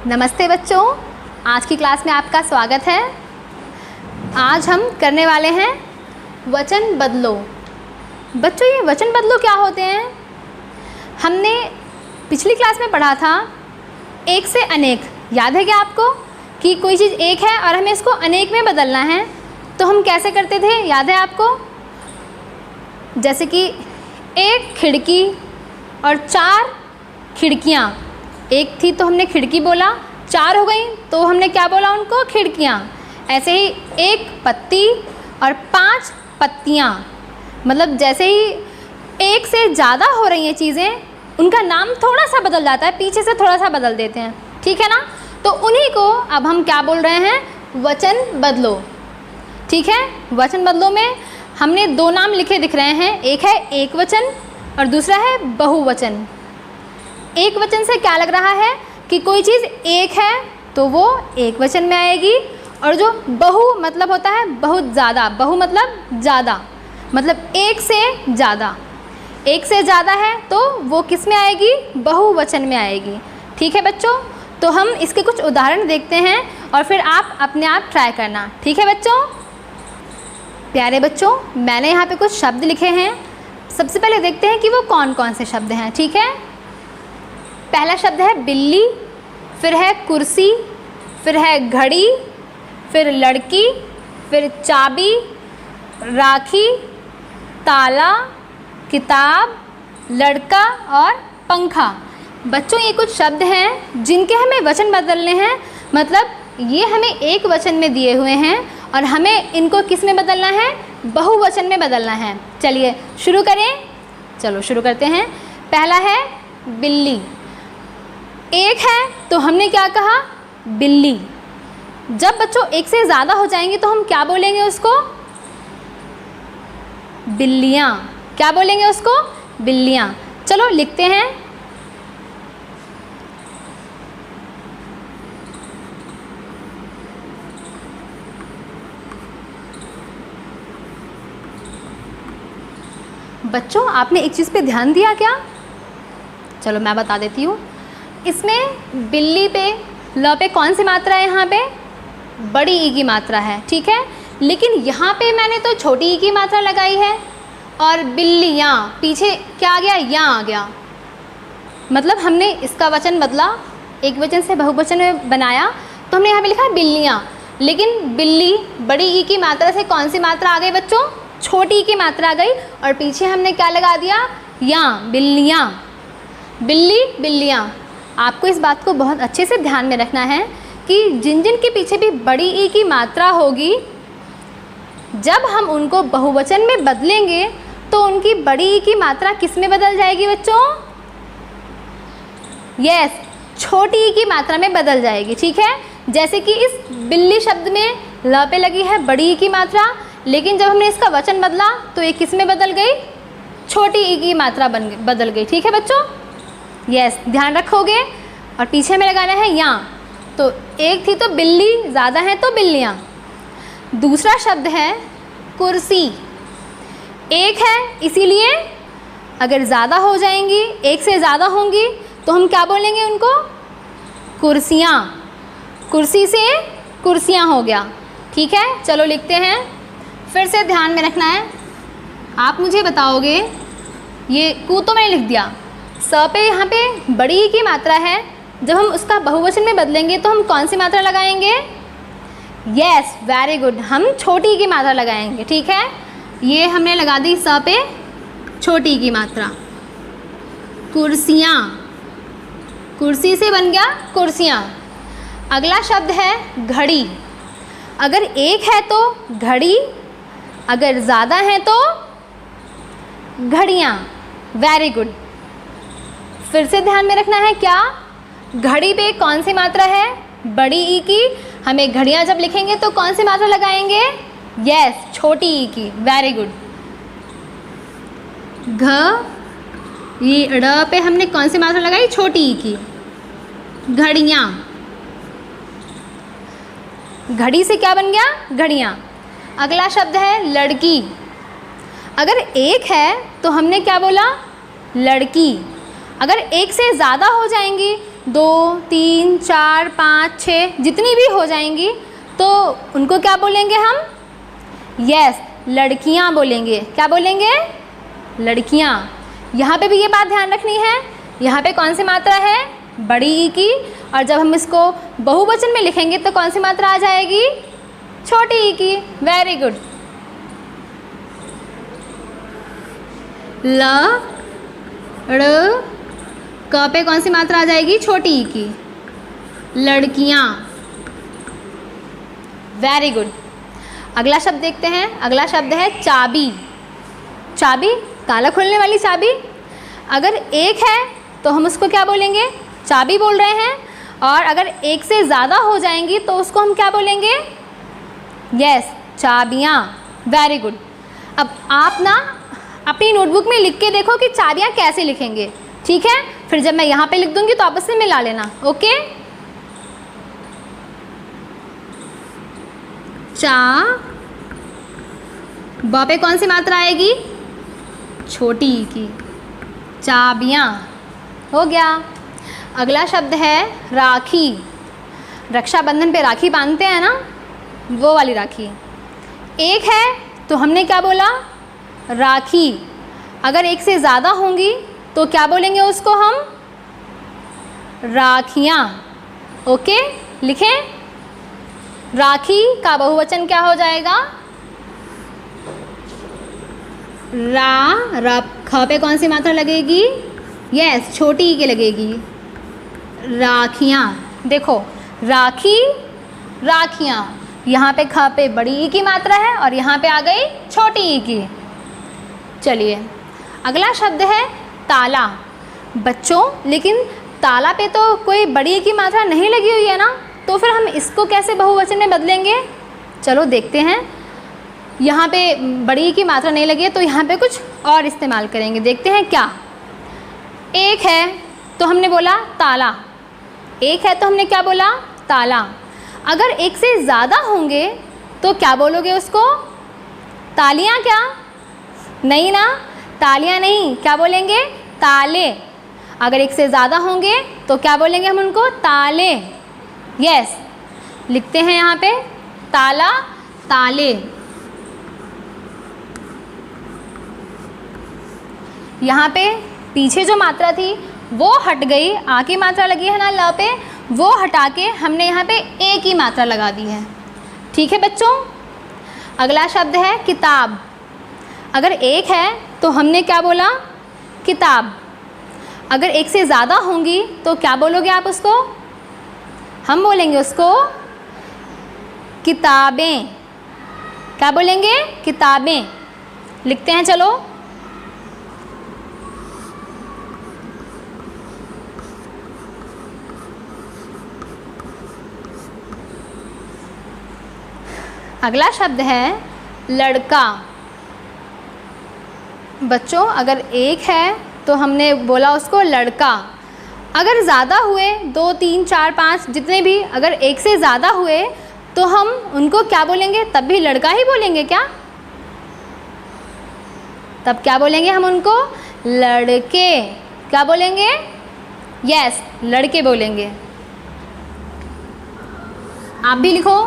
नमस्ते बच्चों, आज की क्लास में आपका स्वागत है। आज हम करने वाले हैं वचन बदलो। बच्चों, ये वचन बदलो क्या होते हैं? हमने पिछली क्लास में पढ़ा था एक से अनेक। याद है क्या आपको कि कोई चीज़ एक है और हमें इसको अनेक में बदलना है, तो हम कैसे करते थे? याद है आपको? जैसे कि एक खिड़की और 4 खिड़कियाँ। एक थी तो हमने खिड़की बोला, 4 हो गई तो हमने क्या बोला उनको? खिड़कियाँ। ऐसे ही एक पत्ती और 5 पत्तियाँ। मतलब जैसे ही एक से ज़्यादा हो रही हैं चीज़ें, उनका नाम थोड़ा सा बदल जाता है, पीछे से थोड़ा सा बदल देते हैं, ठीक है ना? तो उन्हीं को अब हम क्या बोल रहे हैं? वचन बदलो। ठीक है, वचन बदलो में हमने 2 नाम लिखे दिख रहे हैं, एक है एक वचन और दूसरा है बहुवचन। एक वचन से क्या लग रहा है कि कोई चीज़ एक है तो वो एक वचन में आएगी, और जो बहु मतलब होता है बहुत ज़्यादा। बहु मतलब ज़्यादा, मतलब एक से ज़्यादा। एक से ज़्यादा है तो वो किस में आएगी? बहुवचन में आएगी। ठीक है बच्चों, तो हम इसके कुछ उदाहरण देखते हैं और फिर आप अपने आप ट्राई करना। ठीक है बच्चों? प्यारे बच्चों, मैंने यहाँ पे कुछ शब्द लिखे हैं। सबसे पहले देखते हैं कि वो कौन कौन से शब्द हैं। ठीक है, पहला शब्द है बिल्ली, फिर है कुर्सी, फिर है घड़ी, फिर लड़की, फिर चाबी, राखी, ताला, किताब, लड़का और पंखा। बच्चों, ये कुछ शब्द हैं जिनके हमें वचन बदलने हैं। मतलब ये हमें एक वचन में दिए हुए हैं और हमें इनको किस में बदलना है? बहुवचन में बदलना है। चलिए शुरू करें। चलो शुरू करते हैं। पहला है बिल्ली। एक है तो हमने क्या कहा? बिल्ली। जब बच्चों एक से ज़्यादा हो जाएंगे तो हम क्या बोलेंगे उसको? बिल्लियाँ। क्या बोलेंगे उसको? बिल्लियाँ। चलो लिखते हैं। बच्चों, आपने एक चीज़ पे ध्यान दिया क्या? चलो मैं बता देती हूँ। इसमें बिल्ली पे ल पे कौन सी मात्रा है? यहाँ पे बड़ी ई की मात्रा है, ठीक है। लेकिन यहाँ पे मैंने तो छोटी ई की मात्रा लगाई है और बिल्लियाँ पीछे क्या आ गया? यहाँ आ गया। मतलब हमने इसका वचन बदला, एक वचन से बहुवचन में बनाया, तो हमने यहाँ पे लिखा बिल्लियाँ। लेकिन बिल्ली बड़ी ई की मात्रा से कौन सी मात्रा आ गई बच्चों? छोटी ई की मात्रा आ गई, और पीछे हमने क्या लगा दिया? यहाँ, बिल्लियाँ। बिल्ली, बिल्लियाँ। आपको इस बात को बहुत अच्छे से ध्यान में रखना है कि जिन जिन के पीछे भी बड़ी ई की मात्रा होगी, जब हम उनको बहुवचन में बदलेंगे तो उनकी बड़ी ई की मात्रा किस में बदल जाएगी बच्चों? यस, छोटी ई की मात्रा में बदल जाएगी। ठीक है, जैसे कि इस बिल्ली शब्द में ल पे लगी है बड़ी ई की मात्रा, लेकिन जब हमने इसका वचन बदला तो ये किस में बदल गई? छोटी ई की मात्रा बदल गई। ठीक है बच्चों? यस, ध्यान रखोगे। और पीछे में लगाना है यहाँ। तो एक थी तो बिल्ली, ज़्यादा है तो बिल्लियाँ। दूसरा शब्द है कुर्सी। एक है इसीलिए अगर ज़्यादा हो जाएंगी, एक से ज़्यादा होंगी, तो हम क्या बोलेंगे उनको? कुर्सियाँ। कुर्सी से कुर्सियाँ हो गया। ठीक है, चलो लिखते हैं। फिर से ध्यान में रखना है। आप मुझे बताओगे, ये कू तो मैंने लिख दिया, स पे यहाँ पे बड़ी ई की मात्रा है, जब हम उसका बहुवचन में बदलेंगे तो हम कौन सी मात्रा लगाएंगे? यस, वेरी गुड, हम छोटी ई की मात्रा लगाएंगे। ठीक है, ये हमने लगा दी स पे छोटी ई की मात्रा। कुर्सियाँ। कुर्सी से बन गया कुर्सियाँ। अगला शब्द है घड़ी। अगर एक है तो घड़ी, अगर ज़्यादा है तो घड़ियाँ। Very good. फिर से ध्यान में रखना है क्या? घड़ी पे कौन सी मात्रा है? बड़ी ई की। हमें घड़ियाँ जब लिखेंगे तो कौन सी मात्रा लगाएंगे? यस, छोटी ई की। Very good. ये ड़ पे हमने कौन सी मात्रा लगाई? छोटी ई की। घड़ियाँ। घड़ी से क्या बन गया? घड़ियाँ। अगला शब्द है लड़की। अगर एक है तो हमने क्या बोला? लड़की। अगर एक से ज़्यादा हो जाएंगी 2 3 4 5 6 जितनी भी हो जाएंगी तो उनको क्या बोलेंगे हम? यस, लड़कियां बोलेंगे। क्या बोलेंगे? लड़कियां। यहाँ पे भी ये बात ध्यान रखनी है, यहाँ पे कौन सी मात्रा है? बड़ी ई की। और जब हम इसको बहुवचन में लिखेंगे तो कौन सी मात्रा आ जाएगी? छोटी ई की। Very good. ल ड़ क पे कौन सी मात्रा आ जाएगी? छोटी ई की। लड़कियां। Very good. अगला शब्द देखते हैं। अगला शब्द है चाबी। चाबी, ताला खोलने वाली चाबी। अगर एक है तो हम उसको क्या बोलेंगे? चाबी बोल रहे हैं। और अगर एक से ज़्यादा हो जाएंगी तो उसको हम क्या बोलेंगे? यस, चाबियाँ। Very good. अब आप ना अपनी नोटबुक में लिख के देखो कि चाबियाँ कैसे लिखेंगे, ठीक है? फिर जब मैं यहाँ पे लिख दूँगी तो आपस में मिला लेना, ओके? चा ब पे कौन सी मात्रा आएगी? छोटी ई की। चाबियाँ। हो गया। अगला शब्द है राखी। रक्षाबंधन पे राखी बांधते हैं ना, वो वाली राखी। एक है तो हमने क्या बोला? राखी। अगर एक से ज़्यादा होंगी तो क्या बोलेंगे उसको हम? राखियाँ। ओके, लिखें। राखी का बहुवचन क्या हो जाएगा? रा ख पे कौन सी मात्रा लगेगी? यस, छोटी ई के लगेगी। राखियाँ। देखो, राखी, राखियाँ। यहाँ पे ख पे बड़ी ई की मात्रा है और यहाँ पे आ गई छोटी ई की। चलिए, अगला शब्द है ताला। बच्चों, लेकिन ताला पे तो कोई बड़ी ई की मात्रा नहीं लगी हुई है ना, तो फिर हम इसको कैसे बहुवचन में बदलेंगे? चलो देखते हैं। यहाँ पे बड़ी की मात्रा नहीं लगी है तो यहाँ पे कुछ और इस्तेमाल करेंगे, देखते हैं क्या। एक है तो हमने बोला ताला। एक है तो हमने क्या बोला? ताला। अगर एक से ज़्यादा होंगे तो क्या बोलोगे उसको? तालियाँ क्या? नहीं ना, तालियाँ नहीं, क्या बोलेंगे? ताले। अगर एक से ज़्यादा होंगे तो क्या बोलेंगे हम उनको? ताले। यस, लिखते हैं यहाँ पे ताला, ताले। यहाँ पे पीछे जो मात्रा थी वो हट गई, आ की मात्रा लगी है ना ल पे, वो हटा के हमने यहाँ पे ए की मात्रा लगा दी है, ठीक है बच्चों? अगला शब्द है किताब। अगर एक है तो हमने क्या बोला? किताब। अगर एक से ज़्यादा होंगी तो क्या बोलोगे आप उसको? हम बोलेंगे उसको किताबें। क्या बोलेंगे? किताबें। लिखते हैं, चलो। अगला शब्द है लड़का। बच्चों, अगर एक है तो हमने बोला उसको लड़का। अगर ज़्यादा हुए, 2 3 4 5 जितने भी, अगर एक से ज़्यादा हुए तो हम उनको क्या बोलेंगे? तब भी लड़का ही बोलेंगे क्या? तब क्या बोलेंगे हम उनको? लड़के। क्या बोलेंगे? यस, लड़के बोलेंगे। आप भी लिखो।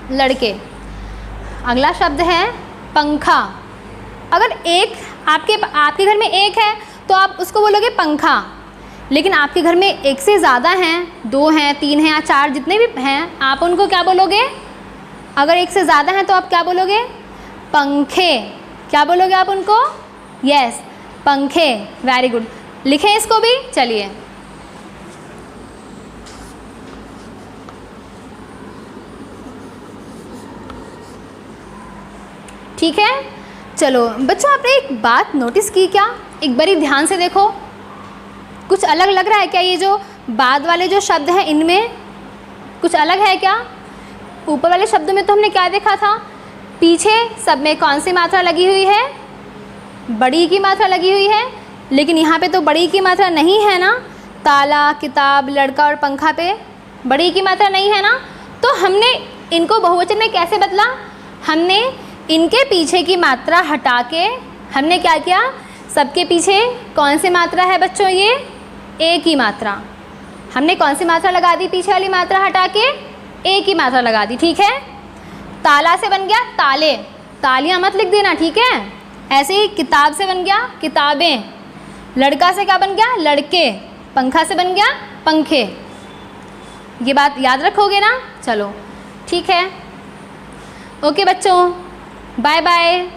लड़के। अगला शब्द है पंखा। अगर एक आपके घर में एक है तो आप उसको बोलोगे पंखा, लेकिन आपके घर में एक से ज़्यादा हैं, 2 हैं, 3 हैं या 4 जितने भी हैं, आप उनको क्या बोलोगे? अगर एक से ज़्यादा हैं तो आप क्या बोलोगे? पंखे। क्या बोलोगे आप उनको? यस, पंखे। Very good. लिखें इसको भी, चलिए। ठीक है, चलो बच्चों, आपने एक बात नोटिस की क्या? एक बारी ध्यान से देखो, कुछ अलग लग रहा है क्या? ये जो बाद वाले जो शब्द हैं इनमें कुछ अलग है क्या? ऊपर वाले शब्दों में तो हमने क्या देखा था? पीछे सब में कौन सी मात्रा लगी हुई है? बड़ी की मात्रा लगी हुई है, लेकिन यहाँ पे तो बड़ी की मात्रा नहीं है ना। ताला, किताब, लड़का और पंखा पे बड़ी की मात्रा नहीं है ना, तो हमने इनको बहुवचन में कैसे बदला? हमने इनके पीछे की मात्रा हटा के हमने क्या किया, सबके पीछे कौन सी मात्रा है बच्चों, ये ए की मात्रा। हमने कौन सी मात्रा लगा दी, पीछे वाली मात्रा हटा के ए की मात्रा लगा दी, ठीक है। ताला से बन गया ताले, तालियां मत लिख देना, ठीक है। ऐसे ही किताब से बन गया किताबें, लड़का से क्या बन गया, लड़के, पंखा से बन गया पंखे। ये बात याद रखोगे ना, चलो ठीक है, ओके बच्चों, बाय बाय।